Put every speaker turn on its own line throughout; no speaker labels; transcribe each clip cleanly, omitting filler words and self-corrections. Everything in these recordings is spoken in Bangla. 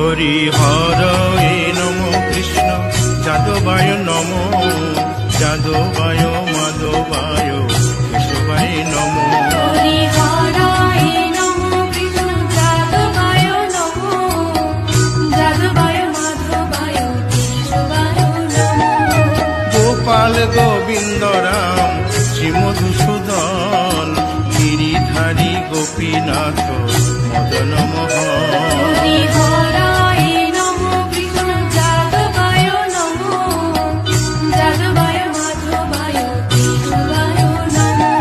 হরি হরয়ে নম কৃষ্ণ যাদবায় নম যাদবায় মাধবায় কেশবায় নম
হরি হরায় নমো কৃষ্ণ যাদবায় নমো যাদবায় মাধবায় কেশবায় নমো
গোপাল গোবিন্দ রাম শ্রী মধুসূদন গিরিধারী গোপীনাথ মদন মোহন
হরি হরায় নমো কৃষ্ণ যাদবায় নমো যাদবায় মাধবায় কেশবায় নমো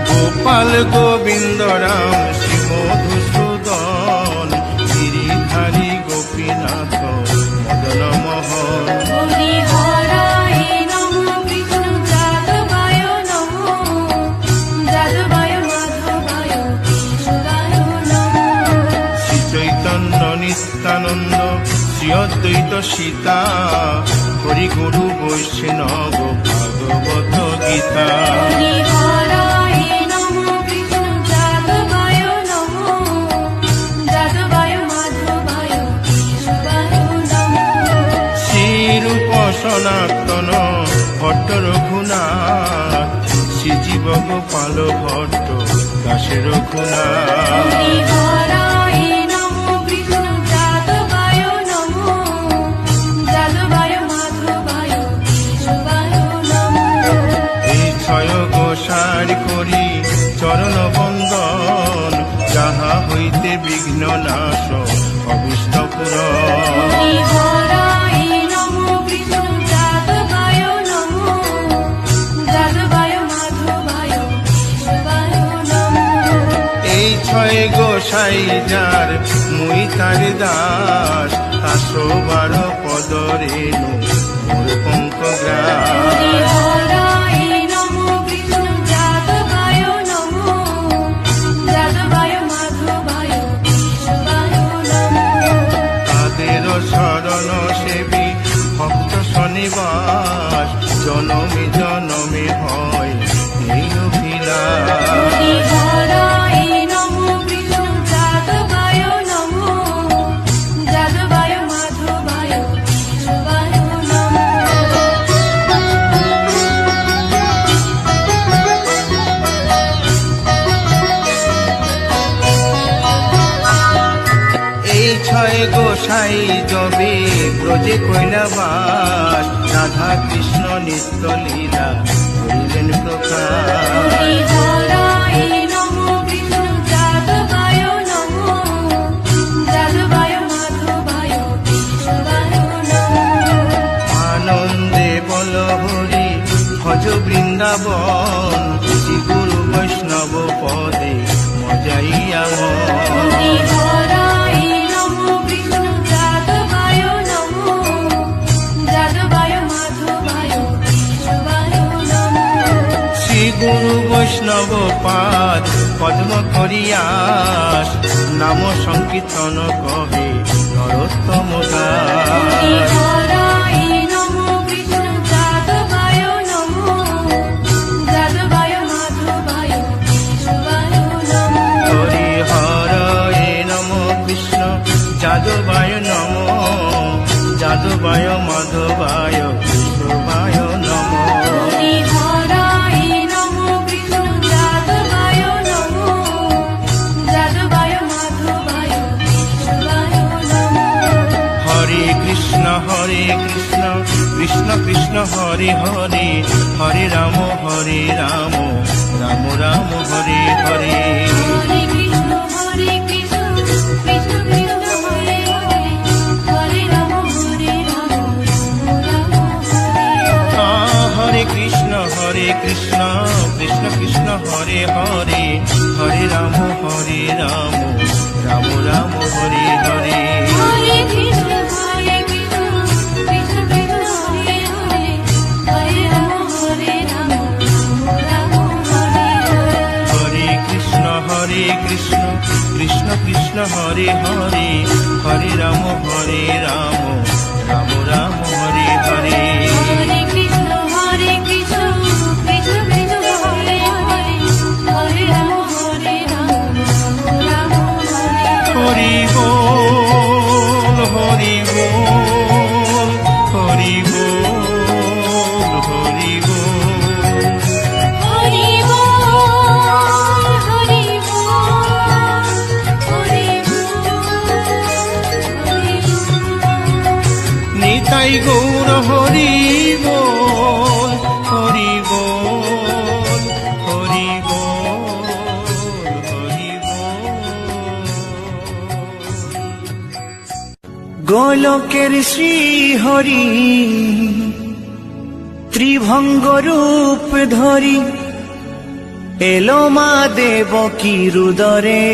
গোপাল গোবিন্দ রাম শ্রী মধুসূদন গিরিধারী গোপীনাথ মদন মোহন
হরি হরায় নমো কৃষ্ণ যাদবায় নমো যাদবায় মাধবায় কেশবায় নমো
শ্রী চৈতন্য নিত্যানন্দ শ্রী অদ্বৈত সীতা হরি গুরু বৈষ্ণব ভাগবত গীতা
হরি হরায় নমো কৃষ্ণ যাদবায় নমো যাদবায় মাধবায় কেশবায় নমো
শ্রীরূপ সনাতন ভট্ট রঘুনাথ শ্রীজীব গোপাল ভট্ট দাসে রঘুনাথ
হরি হরায় নমো কৃষ্ণ যাদবায় নমো যাদবায় মাধবায় কেশবায় নমো
এই ছয় গোসার করি চরণ বন্দন যাহা হইতে বিঘ্ন নাশ অভীষ্ট পুরন
হরি হরায় নমো কৃষ্ণ যাদবায় নমো যাদবায় মাধবায় কেশবায় নমো
এই ছয় গোসাই যার মুই তার দাস তাসো বার পদরেণু মোর পঙ্ক
হরি
গ্রাস
হরায় নমো কৃষ্ণ যাদবায় নমো যাদবায় মাধবায় কেশবায় নমো
তাদের শরণ সেবী ভক্ত শনিবাস জনমে জনমে হয় এই অভিলাষ
হরি হরায় নমো কৃষ্ণ যাদবায় নমো যাদবায় মাধবায় কেশবায় নমো
এই ছয় গোসাই যবে ব্রজে কৈলাবাস রাধা কৃষ্ণ নিত্য লীলা করিলেন প্রকাশ
হরি হরায় নমো কৃষ্ণ যাদবায় নমো যাদবায় মাধবায় কেশবায় নমো
আনন্দে বল হরি ভজ বৃন্দাবন শ্রী গুরু বৈষ্ণব পদে মজাইয়া
হরি হরায় নমো কৃষ্ণ যাদবায় নমো যাদবায় মাধবায় কেশবায় নমো
শ্রী গুরু বৈষ্ণব পাদ পদ্ম করিয়াস নাম সংকীর্তন কহে নরোত্তম দাস
হরি হরায় নমো কৃষ্ণ যাদবায় নমো যাদবায় মাধবায় কেশবায় নমো
হরি হরয়ে নম কৃষ্ণ যাদবায় নম যাদবায় মাধবায় কেশবায় নম
হরি হরায় নমো কৃষ্ণ যাদবায় নমো যাদবায় মাধবায় কেশবায় নমো
হরে কৃষ্ণ কৃষ্ণ কৃষ্ণ হরে হরে হরে রাম রাম রাম হরে হরে
হরে কৃষ্ণ কৃষ্ণ কৃষ্ণ হরে হরে হরে রাম রাম হরে হরে
হরে কৃষ্ণ কৃষ্ণ কৃষ্ণ হরে হরে হরে রাম রাম রাম হরে হরে
হরে কৃষ্ণ কৃষ্ণ কৃষ্ণ হরে হরে হরে রাম রাম হরে হরে
হরে কৃষ্ণ কৃষ্ণ কৃষ্ণ হরে হরে হরে রাম রাম রাম হরে হরে
হরে কৃষ্ণ কৃষ্ণ কৃষ্ণ কৃষ্ণ হরে হরে হরে রাম রাম রাম হরে হরে
হরি গাই গৌর হরি বল, হরি বল, হরি বল, হরি বল।
গোলকের শ্রী হরি ত্রিভঙ্গ রূপ ধরি এলো মা দেবকী রুদরে।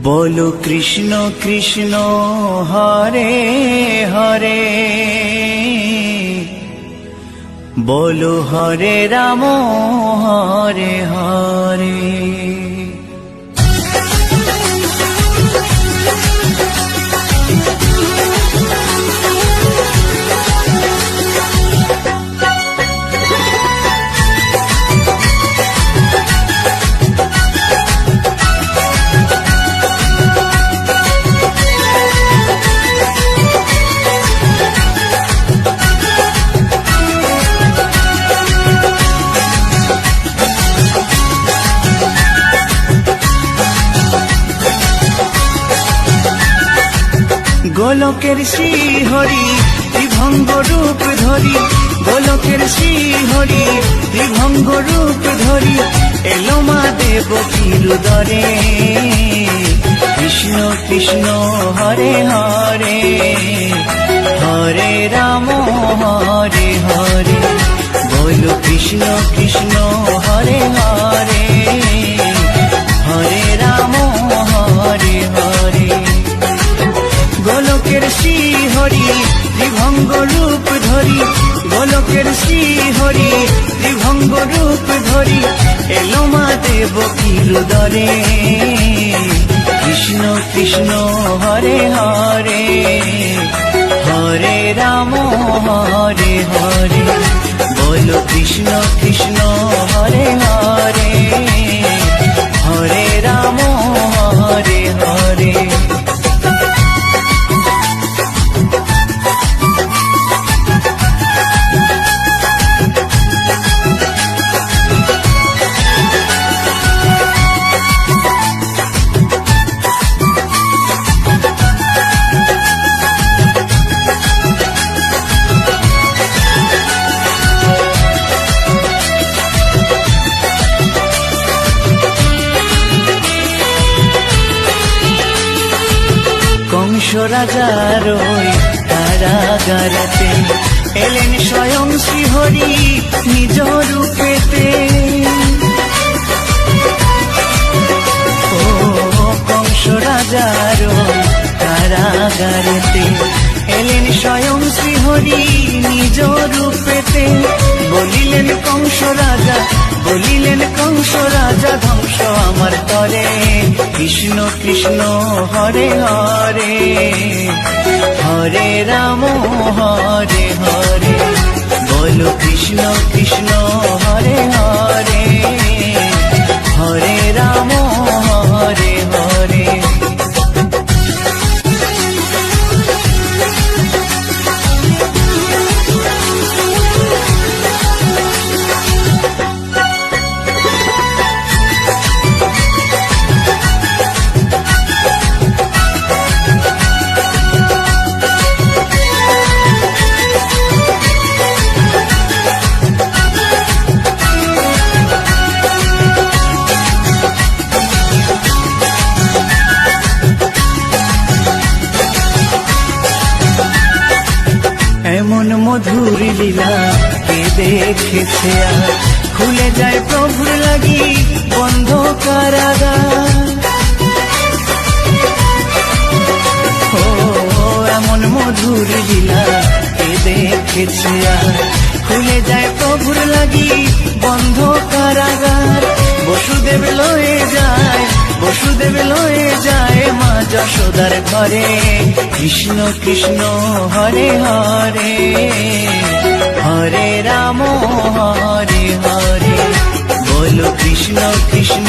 বলো কৃষ্ণ কৃষ্ণ হরে হরে, বলো হরে রাম হরে হরে। গোলকের শ্রী হরি ত্রিভঙ্গ রূপ ধরি, গোলকের শ্রী হরি ত্রিভঙ্গ রূপ ধরি এলো মা দেবকী রুদরে। কৃষ্ণ কৃষ্ণ হরে হরে, হরে রাম হরে হরে, বলো কৃষ্ণ কৃষ্ণ হরে হরে, হরে রাম হরে হরে। গোলকের শ্রী হরি ত্রিভঙ্গ রূপ ধরি, গোলকের শ্রী হরি ত্রিভঙ্গ রূপ ধরি এলো মা দেবকী রুদরে। কৃষ্ণ কৃষ্ণ হরে হরে, হরে রাম হরে হরে, বলো কৃষ্ণ কৃষ্ণ হরে হরে, হরে রাম হরে হরে। কংস রাজার ওই কারাগারেতে এলেন স্বয়ং শ্রীহরি নিজ রূপেতে। ও কংস রাজার ওই কারাগারেতে এলেন স্বয়ং শ্রীহরি নিজ রূপেতে। বলিলেন কংস রাজা, বলিলেন কংস রাজা ধ্বংস আমার তরে। কৃষ্ণ কৃষ্ণ হরে হরে, হরে রাম হরে হরে, বলো কৃষ্ণ কৃষ্ণ হরে হরে, হরে রাম হরে হরে। এমন মধুর লীলা কে দেখেছে আর, খুলে যায় প্রভুর লাগি বন্ধ কারাগার। ও এমন মধুর লীলা কে দেখেছে আর, খুলে যায় প্রভুর লাগি বন্ধ কারাগার। বসুদেব লয়ে যায়, বসুদেব লয়ে যায় মা যশোদার ঘরে। কৃষ্ণ কৃষ্ণ হরে হরে, হরে রাম হরে হরে, বলো কৃষ্ণ কৃষ্ণ